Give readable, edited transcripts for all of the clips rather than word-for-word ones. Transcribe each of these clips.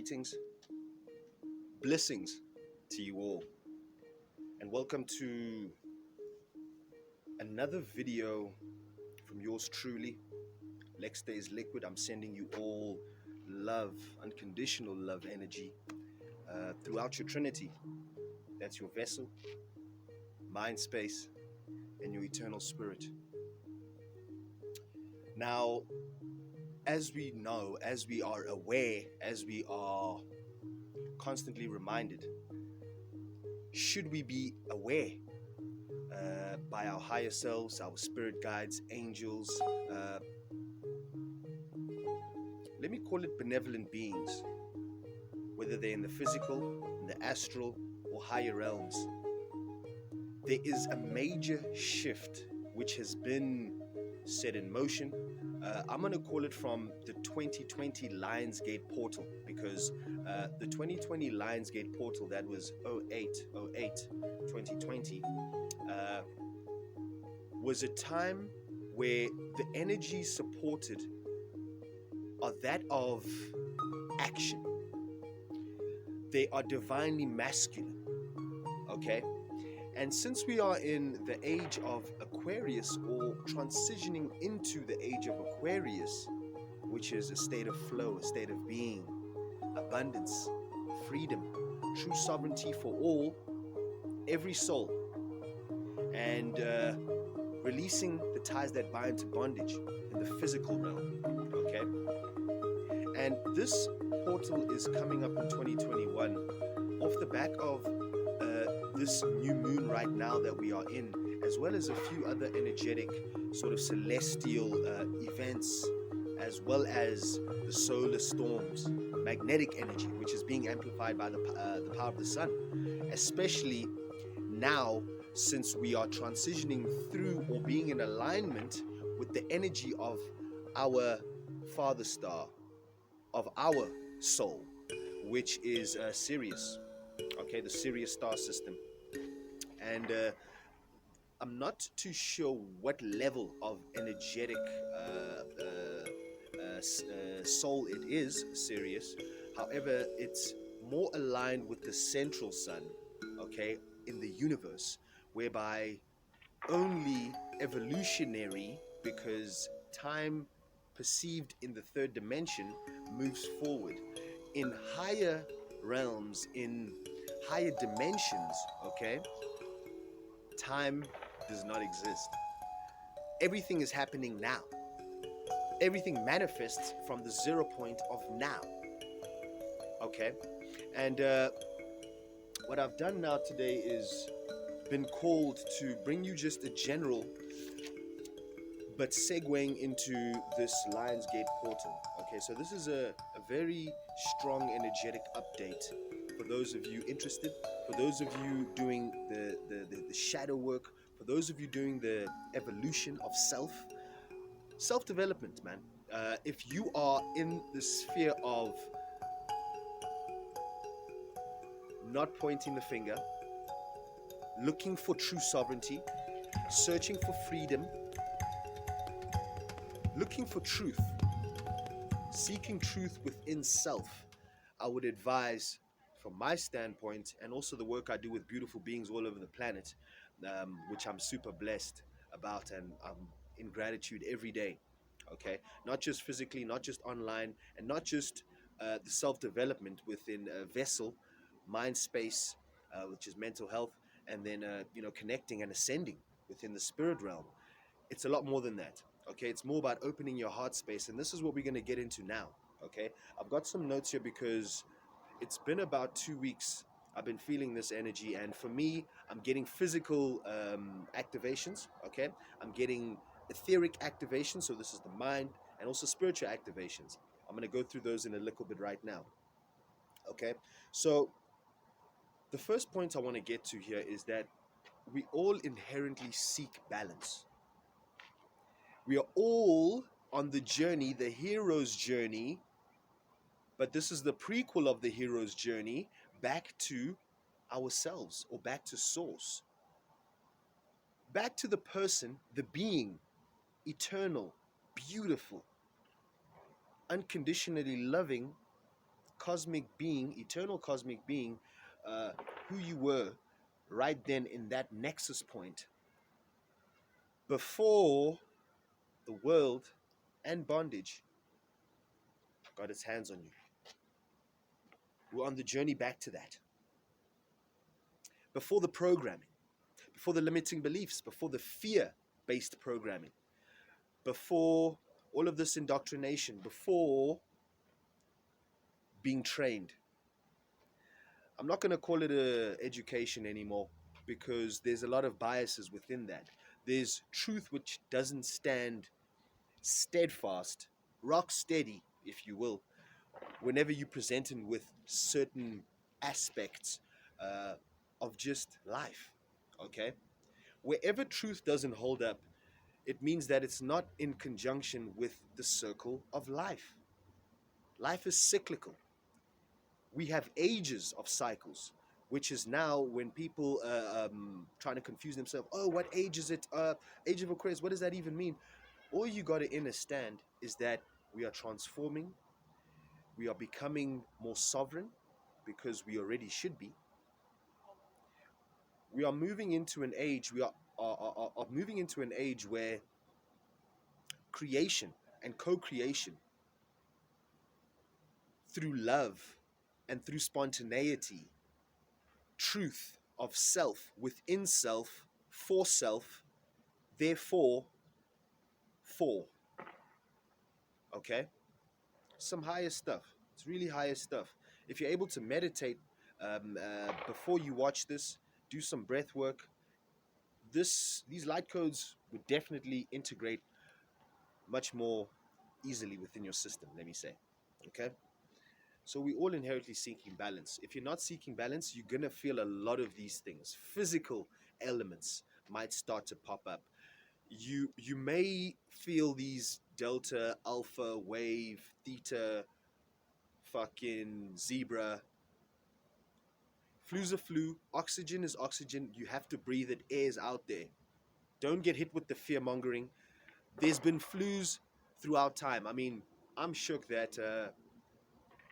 Greetings, blessings to you all, and welcome to another video from yours truly. Lex stays liquid. I'm sending you all love, unconditional love energy throughout your Trinity. That's your vessel, mind space, and your eternal spirit. Now, as we know, as we are aware, as we are constantly reminded, should we be aware by our higher selves, our spirit guides, angels, let me call it benevolent beings, whether they're in the physical, in the astral, or higher realms. There is a major shift which has been set in motion. I'm going to call it from the 2020 Lionsgate portal, because the 2020 Lionsgate portal, that was 2020, was a time where the energies supported are that of action. They are divinely masculine, okay? And since we are in the age of Aquarius, or transitioning into the age of Aquarius, which is a state of flow, a state of being, abundance, freedom, true sovereignty for all, every soul, and releasing the ties that bind to bondage in the physical realm, okay? And this portal is coming up in 2021 off the back of this new moon right now that we are in, as well as a few other energetic sort of celestial events, as well as the solar storms, magnetic energy, which is being amplified by the power of the sun, especially now since we are transitioning through or being in alignment with the energy of our father star, of our soul, which is Sirius, okay, the Sirius star system. And I'm not too sure what level of energetic soul it is, Sirius. However, it's more aligned with the central sun, okay, in the universe, whereby only evolutionary, because time perceived in the third dimension moves forward. In higher realms, in higher dimensions, okay, time does not exist. Everything is happening now. Everything manifests from the 0 point of now, okay? And what I've done now today is been called to bring you just a general, but segueing into this Lionsgate portal. Okay, so this is a very strong energetic update for those of you interested, for those of you doing the shadow work, for those of you doing the evolution of self-development, man. If you are in the sphere of not pointing the finger, looking for true sovereignty, searching for freedom, looking for truth, seeking truth within self, I would advise, from my standpoint, and also the work I do with beautiful beings all over the planet, which I'm super blessed about, and I'm in gratitude every day, okay? Not just physically, not just online, and not just the self-development within a vessel, mind space, which is mental health, and then, connecting and ascending within the spirit realm. It's a lot more than that, okay? It's more about opening your heart space, and this is what we're going to get into now, okay? I've got some notes here because it's been about 2 weeks I've been feeling this energy, and for me, I'm getting physical activations, okay? I'm getting etheric activations, so this is the mind, and also spiritual activations. I'm going to go through those in a little bit right now, okay? So the first point I want to get to here is that we all inherently seek balance. We are all on the journey, the hero's journey, but this is the prequel of the hero's journey back to ourselves, or back to source. Back to the person, the being, eternal, beautiful, unconditionally loving, cosmic being, eternal cosmic being, who you were right then in that nexus point before the world and bondage got its hands on you. We're on the journey back to that. Before the programming, before the limiting beliefs, before the fear-based programming, before all of this indoctrination, before being trained. I'm not going to call it a education anymore because there's a lot of biases within that. There's truth which doesn't stand steadfast, rock steady, if you will, whenever you present it with certain aspects of just life, okay? Wherever truth doesn't hold up, it means that it's not in conjunction with the circle of life. Life is cyclical. We have ages of cycles, which is now when people trying to confuse themselves. Oh, what age is it? Age of Aquarius. What does that even mean? All you got to understand is that we are transforming. We are becoming more sovereign because we already should be. We are moving into an age. We are moving into an age where creation and co-creation through love and through spontaneity, truth of self, within self, for self, therefore, for. Okay? Some higher stuff. It's really higher stuff. If you're able to meditate before you watch this, do some breath work. These light codes would definitely integrate much more easily within your system, let me say. Okay? So we all inherently seeking balance. If you're not seeking balance, you're going to feel a lot of these things. Physical elements might start to pop up. You may feel these delta, alpha, wave, theta, fucking zebra. Flu's a flu. Oxygen is oxygen. You have to breathe it. Air is out there. Don't get hit with the fear mongering. There's been flus throughout time. I mean, I'm shook that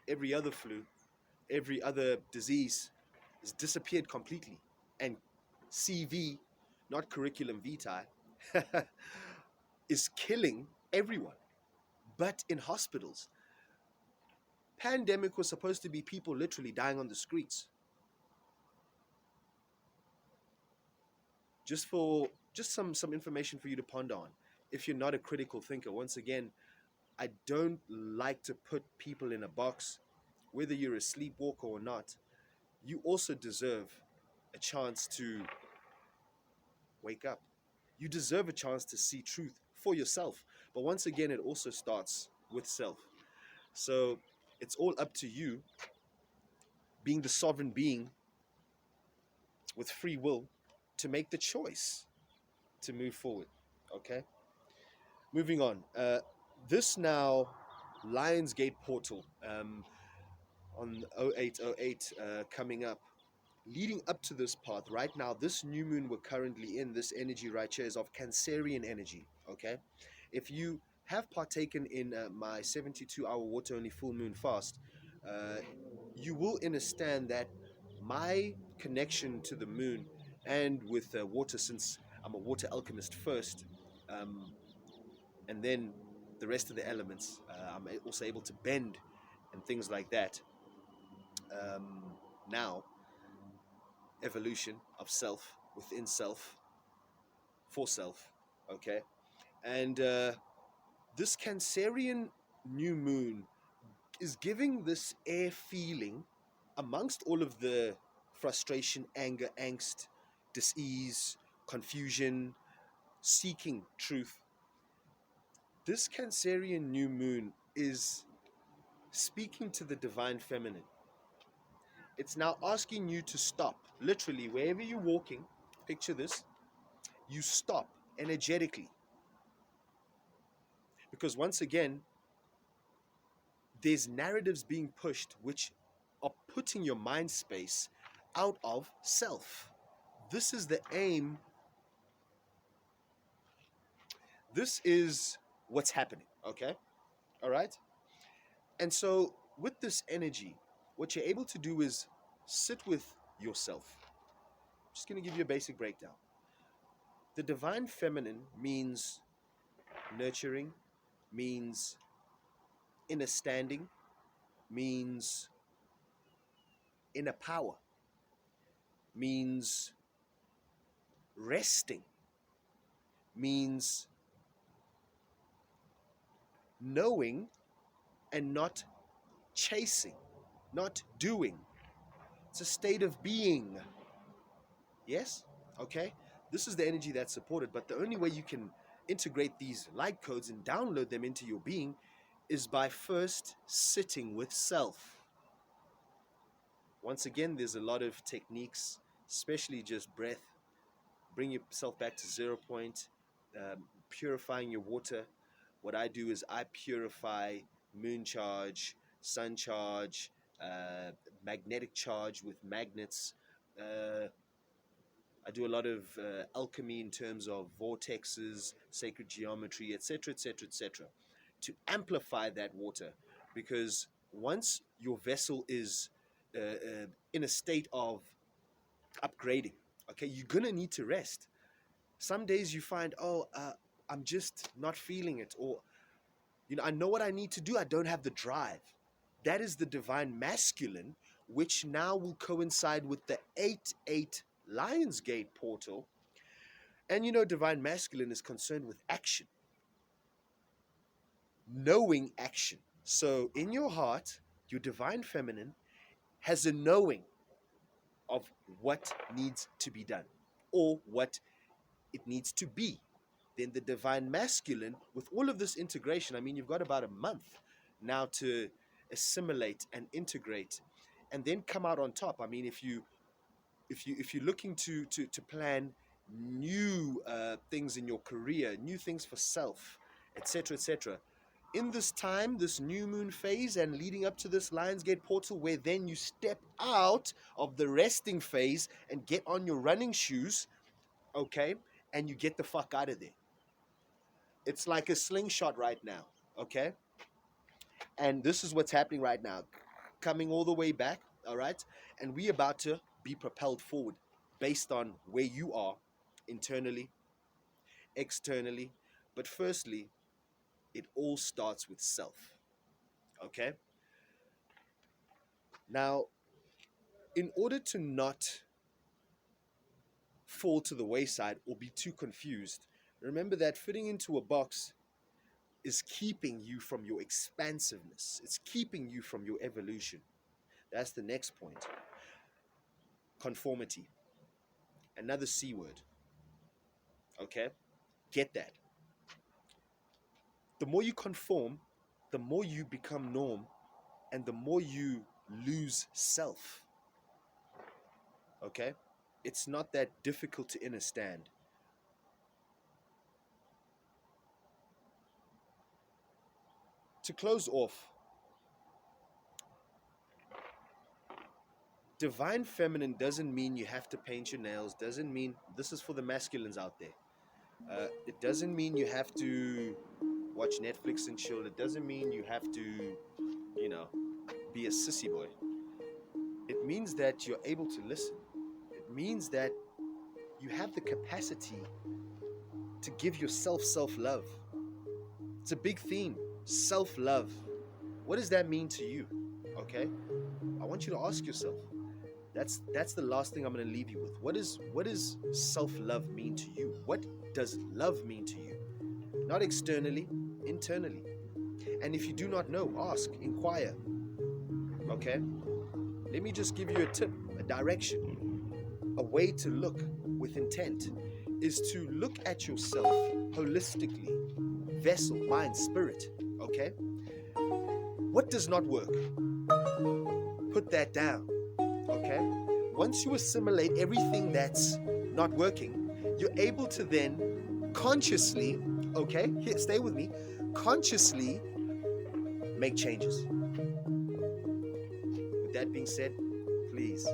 every other flu, every other disease has disappeared completely. And CV, not curriculum vitae, is killing everyone. But in hospitals, pandemic was supposed to be people literally dying on the streets. Just some information for you to ponder on. If you're not a critical thinker, once again, I don't like to put people in a box. Whether you're a sleepwalker or not, you also deserve a chance to wake up. You deserve a chance to see truth for yourself. But once again, it also starts with self. So it's all up to you, being the sovereign being with free will, to make the choice to move forward. Okay? Moving on. This now Lionsgate portal on 0808 coming up. Leading up to this path, right now, this new moon we're currently in, this energy right here is of Cancerian energy, okay? If you have partaken in my 72-hour water-only full moon fast, you will understand that my connection to the moon and with water, since I'm a water alchemist first, and then the rest of the elements, I'm also able to bend and things like that. Now, evolution of self within self for self, okay? And this Cancerian new moon is giving this air feeling amongst all of the frustration, anger, angst, dis-ease, confusion, seeking truth. This Cancerian new moon is speaking to the divine feminine. It's now asking you to stop. Literally, wherever you're walking, picture this, you stop energetically. Because once again, there's narratives being pushed which are putting your mind space out of self. This is the aim. This is what's happening, okay? All right? And so with this energy, what you're able to do is sit with yourself. I'm just going to give you a basic breakdown. The divine feminine means nurturing, means inner standing, means inner power, means resting, means knowing and not chasing, not doing. It's a state of being. Yes? Okay? This is the energy that's supported, but the only way you can integrate these light codes and download them into your being is by first sitting with self. Once again, there's a lot of techniques, especially just breath. Bring yourself back to 0 point, purifying your water. What I do is I purify moon charge, sun charge, magnetic charge with magnets. I do a lot of alchemy in terms of vortexes, sacred geometry, etc., etc., etc., to amplify that water. Because once your vessel is in a state of upgrading, okay, you're gonna need to rest. Some days you find, I'm just not feeling it, or I know what I need to do, I don't have the drive. That is the divine masculine, which now will coincide with the 8-8 Lionsgate portal. And divine masculine is concerned with action, knowing action. So in your heart, your divine feminine has a knowing of what needs to be done or what it needs to be. Then the divine masculine, with all of this integration, I mean, you've got about a month now to assimilate and integrate and then come out on top. I mean, if you're looking to plan new things in your career, new things for self, etc., etc., in this time, this new moon phase and leading up to this Lionsgate portal, where then you step out of the resting phase and get on your running shoes, okay, and you get the fuck out of there. It's like a slingshot right now, okay? And this is what's happening right now, coming all the way back, all right? And we're about to be propelled forward based on where you are internally, externally. But firstly, it all starts with self, okay? Now, in order to not fall to the wayside or be too confused, remember that fitting into a box is keeping you from your expansiveness. It's keeping you from your evolution. That's the next point. Conformity. Another C word. Okay? Get that. The more you conform, the more you become norm, and the more you lose self. Okay? It's not that difficult to understand. To close off, divine feminine doesn't mean you have to paint your nails, doesn't mean, this is for the masculines out there. It doesn't mean you have to watch Netflix and chill. It doesn't mean you have to, be a sissy boy. It means that you're able to listen. It means that you have the capacity to give yourself self-love. It's a big theme, self-love. What does that mean to you? Okay? I want you to ask yourself. That's the last thing I'm going to leave you with. What does self-love mean to you? What does love mean to you? Not externally, internally. And if you do not know, ask, inquire. Okay? Let me just give you a tip, a direction. A way to look with intent is to look at yourself holistically. Vessel, mind, spirit. Okay? What does not work? Put that down. Okay? Once you assimilate everything that's not working, you're able to then consciously, okay, here, stay with me, consciously make changes. With that being said, please